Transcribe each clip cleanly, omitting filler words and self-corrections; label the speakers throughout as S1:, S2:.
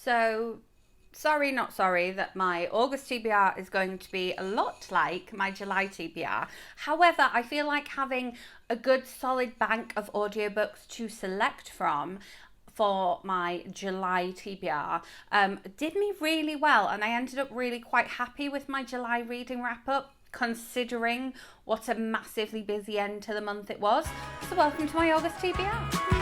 S1: So, sorry, not sorry that my August TBR is going to be a lot like my July TBR. However, I feel like having a good solid bank of audiobooks to select from for my July TBR did me really well, and I ended up really quite happy with my July reading wrap up, considering what a massively busy end to the month it was. So welcome to my August TBR.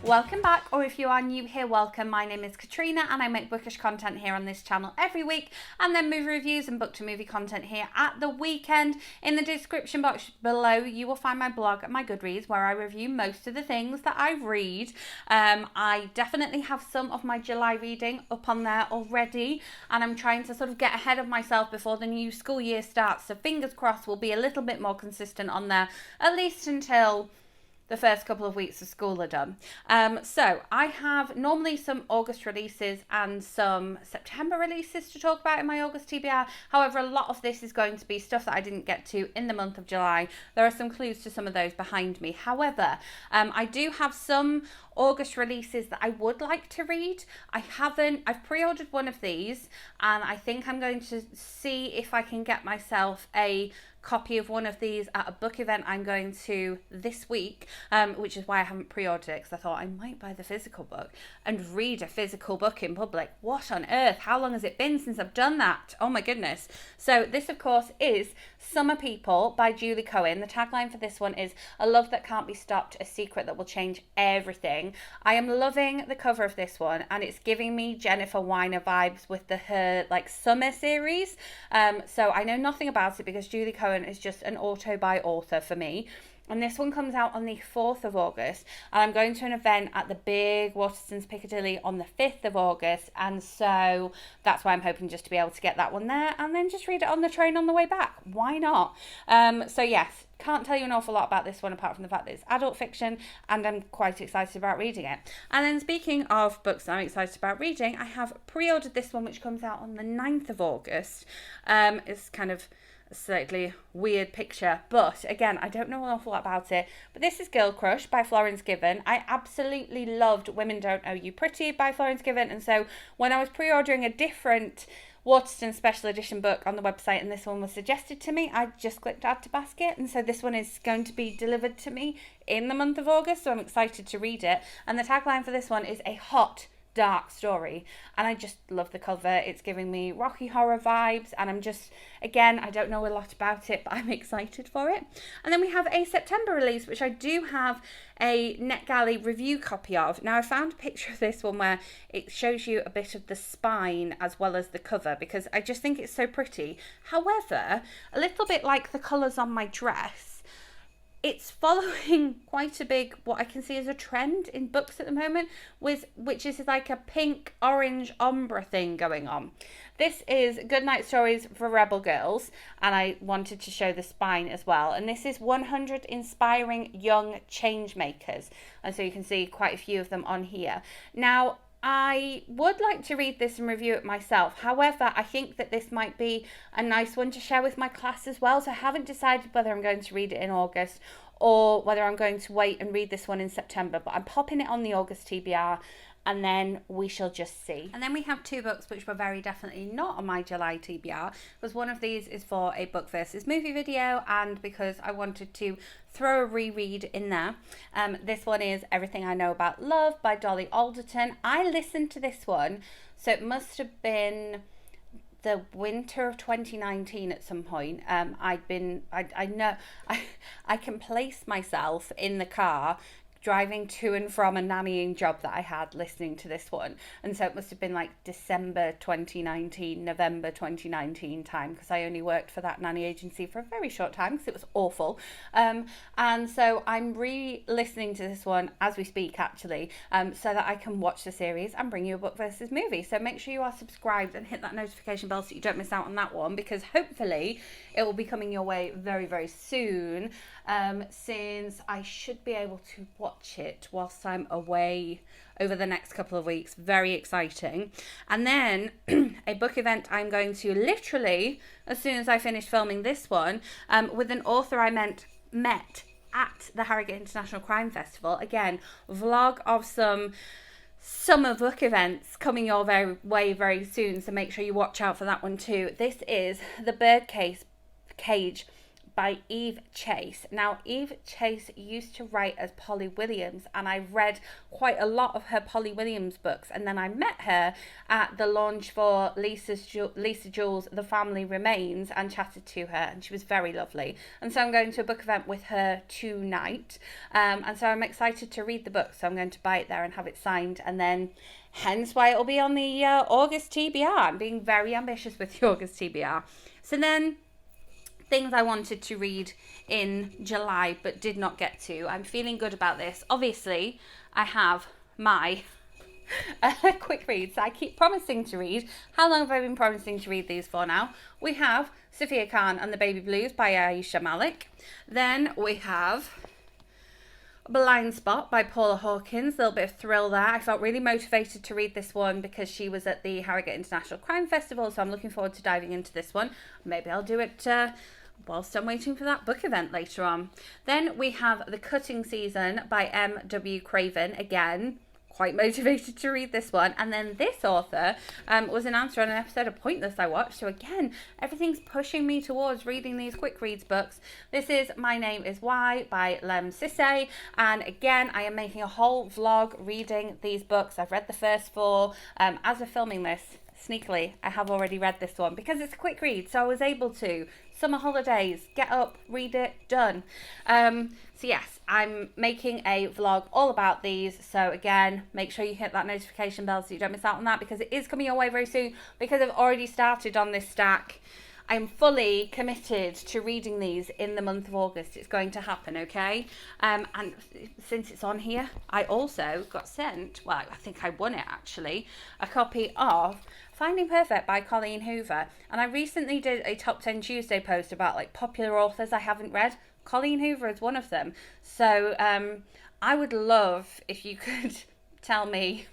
S1: Welcome back, or if you are new here, welcome. My name is Katrina and I make bookish content here on this channel every week, and then movie reviews and book to movie content here at the weekend. In the description box below you will find my blog and my Goodreads, where I review most of the things that I read. I definitely have some of my July reading up on there already, and I'm trying to sort of get ahead of myself before the new school year starts, so fingers crossed we'll be a little bit more consistent on there, at least until the first couple of weeks of school are done. So I have normally some August releases and some September releases to talk about in my August TBR. However, a lot of this is going to be stuff that I didn't get to in the month of July. There are some clues to some of those behind me. However, I do have some August releases that I would like to read. I've pre-ordered one of these, and I think I'm going to see if I can get myself a copy of one of these at a book event I'm going to this week, which is why I haven't pre-ordered it, because I thought I might buy the physical book and read a physical book in public. What on earth? How long has it been since I've done that? Oh my goodness. So this, of course, is Summer People by Julie Cohen. The tagline for this one is "A love that can't be stopped, a secret that will change everything." I am loving the cover of this one, and it's giving me Jennifer Weiner vibes with her like summer series. So I know nothing about it because Julie Cohen is just an auto by author for me. And this one comes out on the 4th of August, and I'm going to an event at the big Waterstones Piccadilly on the 5th of August, and so that's why I'm hoping just to be able to get that one there and then just read it on the train on the way back. Why not? So yes, can't tell you an awful lot about this one apart from the fact that it's adult fiction, and I'm quite excited about reading it. And then speaking of books that I'm excited about reading, I have pre-ordered this one, which comes out on the 9th of August. It's kind of a slightly weird picture, but again, I don't know an awful lot about it. But this is Girl Crush by Florence Given. I absolutely loved Women Don't Owe You Pretty by Florence Given, and so when I was pre-ordering a different Waterstone special edition book on the website and this one was suggested to me, I just clicked add to basket, and so this one is going to be delivered to me in the month of August, so I'm excited to read it. And the tagline for this one is "A hot, dark story," and I just love the cover. It's giving me Rocky Horror vibes, and I'm just, again, I don't know a lot about it, but I'm excited for it. And then we have a September release, which I do have a NetGalley review copy of. Now, I found a picture of this one where it shows you a bit of the spine as well as the cover, because I just think it's so pretty. However, a little bit like the colours on my dress, it's following quite a big, what I can see as a trend in books at the moment, which is like a pink orange ombre thing going on. This is Goodnight Stories for Rebel Girls, and I wanted to show the spine as well. And this is 100 Inspiring Young Changemakers, and so you can see quite a few of them on here. Now, I would like to read this and review it myself. However, I think that this might be a nice one to share with my class as well. So I haven't decided whether I'm going to read it in August or whether I'm going to wait and read this one in September. But I'm popping it on the August TBR, and then we shall just see. And then we have two books which were very definitely not on my July TBR, because one of these is for a book versus movie video, and because I wanted to throw a reread in there. This one is Everything I Know About Love by Dolly Alderton. I listened to this one, so it must have been the winter of 2019 at some point. I can place myself in the car driving to and from a nannying job that I had listening to this one, and so it must have been like December 2019, November 2019 time, because I only worked for that nanny agency for a very short time because it was awful. And so I'm re-listening to this one as we speak, actually, so that I can watch the series and bring you a book versus movie. So make sure you are subscribed and hit that notification bell so you don't miss out on that one, because hopefully it will be coming your way very, very soon, since I should be able to watch it whilst I'm away over the next couple of weeks. Very exciting. And then a book event I'm going to literally as soon as I finish filming this one, with an author I met at the Harrogate International Crime Festival. Again, vlog of some summer book events coming your way very soon, so make sure you watch out for that one too. This is The Birdcage by Eve Chase. Now, Eve Chase used to write as Polly Williams, and I read quite a lot of her Polly Williams books, and then I met her at the launch for Lisa Jewell's The Family Remains and chatted to her, and she was very lovely. And so I'm going to a book event with her tonight, and so I'm excited to read the book, so I'm going to buy it there and have it signed, and then hence why it'll be on the August TBR. I'm being very ambitious with the August TBR. So then, things I wanted to read in July but did not get to. I'm feeling good about this. Obviously, I have my quick reads I keep promising to read. How long have I been promising to read these for now? We have Sofia and the Baby Blues by Ayisha Malik. Then we have Blind Spot by Paula Hawkins. A little bit of thrill there. I felt really motivated to read this one because she was at the Harrogate International Crime Festival, so I'm looking forward to diving into this one. Maybe I'll do it whilst I'm waiting for that book event later on. Then we have The Cutting Season by M.W. Craven. Again, quite motivated to read this one. And then this author was an answer on an episode of Pointless I watched. So again, everything's pushing me towards reading these quick reads books. This is My Name is Why by Lemn Sissay. And again, I am making a whole vlog reading these books. I've read the first 4. As of filming this, sneakily, I have already read this one because it's a quick read. So I was able to. Summer holidays, get up, read it, done. So yes, I'm making a vlog all about these. So again, make sure you hit that notification bell so you don't miss out on that, because it is coming your way very soon, because I've already started on this stack. I'm fully committed to reading these in the month of August. It's going to happen, okay? And since it's on here, I also got sent, well, I think I won it actually, a copy of Finding Perfect by Colleen Hoover. And I recently did a Top 10 Tuesday post about like popular authors I haven't read. Colleen Hoover is one of them. So I would love if you could tell me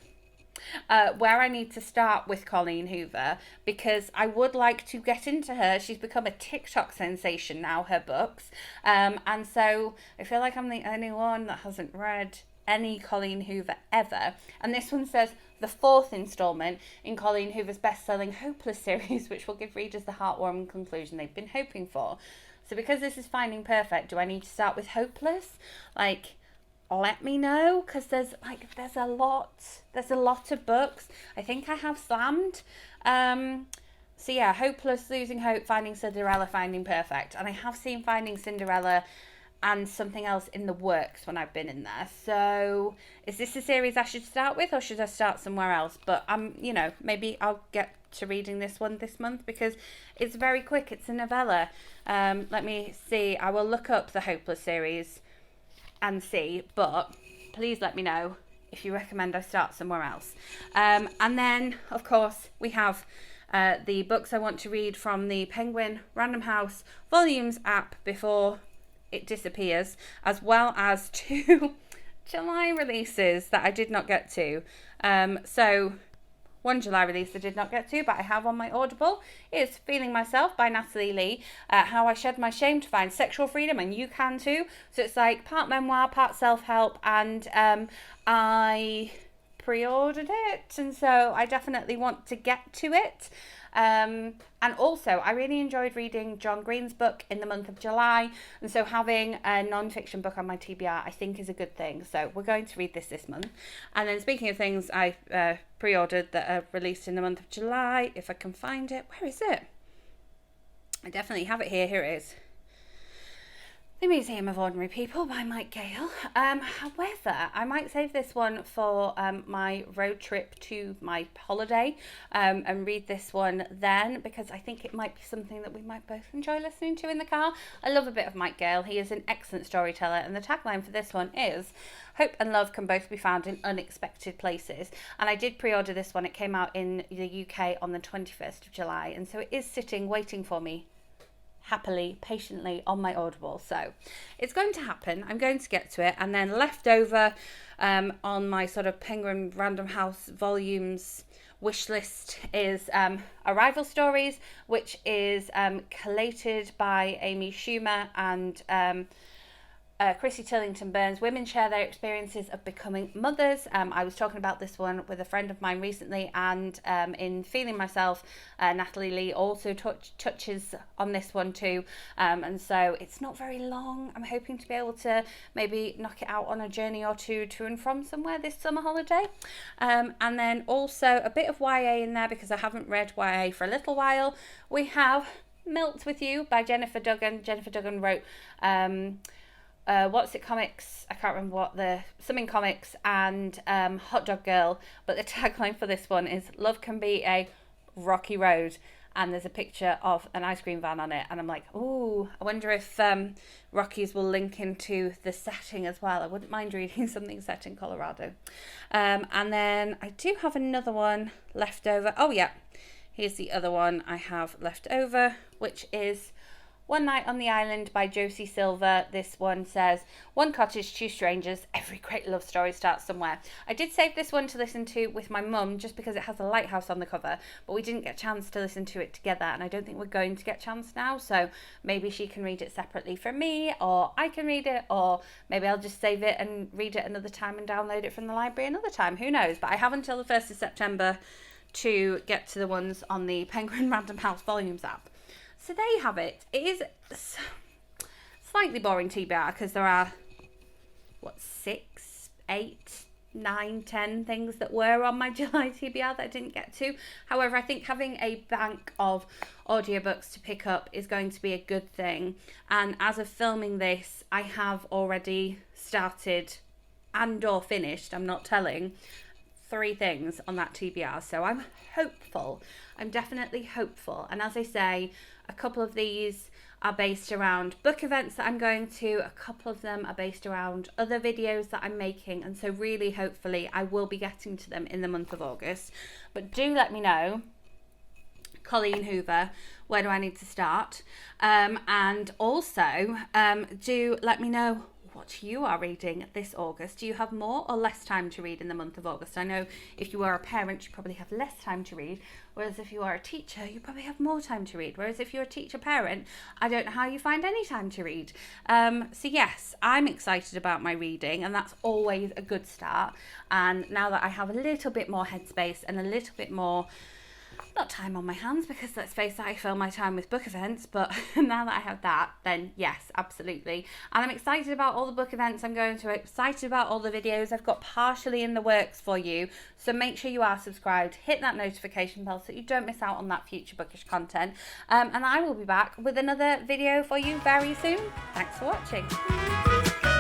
S1: where I need to start with Colleen Hoover, because I would like to get into her. She's become a TikTok sensation now, her books. And so I feel like I'm the only one that hasn't read any Colleen Hoover ever. And this one says the 4th installment in Colleen Hoover's best-selling Hopeless series, which will give readers the heartwarming conclusion they've been hoping for. So because this is Finding Perfect, do I need to start with Hopeless? Like, let me know, because there's a lot of books. I think I have slammed. So yeah, Hopeless, Losing Hope, Finding Cinderella, Finding Perfect. And I have seen Finding Cinderella and something else in the works when I've been in there. So is this a series I should start with, or should I start somewhere else? But maybe I'll get to reading this one this month because it's very quick. It's a novella. Let me see. I will look up the Hopeless series and see, but please let me know if you recommend I start somewhere else. And then, of course, we have the books I want to read from the Penguin Random House Volumes app before it disappears, as well as 2 July releases that I did not get to. So one July release I did not get to, but I have on my Audible, is Feeling Myself by Natalie Lee. How I Shed My Shame to Find Sexual Freedom, and you can too. So it's like part memoir, part self-help, and I pre-ordered it, and so I definitely want to get to it. And also, I really enjoyed reading John Green's book in the month of July, and so having a non-fiction book on my TBR I think is a good thing. So we're going to read this month. And then speaking of things I pre-ordered that are released in the month of July, if I can find it, where is it? I definitely have it here. Here it is. The Museum of Ordinary People by Gayle. However, I might save this one for my road trip to my holiday and read this one then, because I think it might be something that we might both enjoy listening to in the car. I love a bit of Gayle. He is an excellent storyteller, and the tagline for this one is "Hope and love can both be found in unexpected places." And I did pre-order this one. It came out in the UK on the 21st of July, and so it is sitting waiting for me happily, patiently on my Audible. So it's going to happen. I'm going to get to it. And then left over on my sort of Penguin Random House volumes wish list is Arrival Stories, which is collated by Amy Schumer and Chrissy Tillington Burns, women share their experiences of becoming mothers. I was talking about this one with a friend of mine recently, and in Feeling Myself, Natalie Lee also touches on this one too. And so it's not very long. I'm hoping to be able to maybe knock it out on a journey or two to and from somewhere this summer holiday. And then also a bit of YA in there because I haven't read YA for a little while. We have Melt With You by Jennifer Duggan. Jennifer Duggan wrote What's It Comics, I can't remember what something comics, and Hot Dog Girl, but the tagline for this one is love can be a rocky road, and there's a picture of an ice cream van on it, and I'm like, ooh, I wonder if Rockies will link into the setting as well. I wouldn't mind reading something set in Colorado. And then I do have another one left over. Oh yeah, here's the other one I have left over, which is One Night on the Island by Josie Silver. This one says, one cottage, two strangers, every great love story starts somewhere. I did save this one to listen to with my mum just because it has a lighthouse on the cover, but we didn't get a chance to listen to it together, and I don't think we're going to get a chance now, so maybe she can read it separately from me, or I can read it, or maybe I'll just save it and read it another time and download it from the library another time. Who knows? But I have until the 1st of September to get to the ones on the Penguin Random House Volumes app. So there you have it. It is slightly boring TBR because there are, 6, 8, 9, 10 things that were on my July TBR that I didn't get to. However, I think having a bank of audiobooks to pick up is going to be a good thing. And as of filming this, I have already started and or finished, I'm not telling, 3 things on that TBR. So I'm hopeful. I'm definitely hopeful. And as I say, a couple of these are based around book events that I'm going to. A couple of them are based around other videos that I'm making. And so really, hopefully, I will be getting to them in the month of August. But do let me know, Colleen Hoover, where do I need to start? And also, do let me know what you are reading this August. Do you have more or less time to read in the month of August? I know if you are a parent, you probably have less time to read, whereas if you are a teacher, you probably have more time to read. Whereas if you're a teacher parent, I don't know how you find any time to read. So yes, I'm excited about my reading, and that's always a good start. And now that I have a little bit more headspace and a little bit more, not time on my hands, because let's face it, I fill my time with book events, but now that I have that, then yes, absolutely. And I'm excited about all the book events I'm going to, excited about all the videos I've got partially in the works for you, so make sure you are subscribed, hit that notification bell so you don't miss out on that future bookish content, and I will be back with another video for you very soon. Thanks for watching.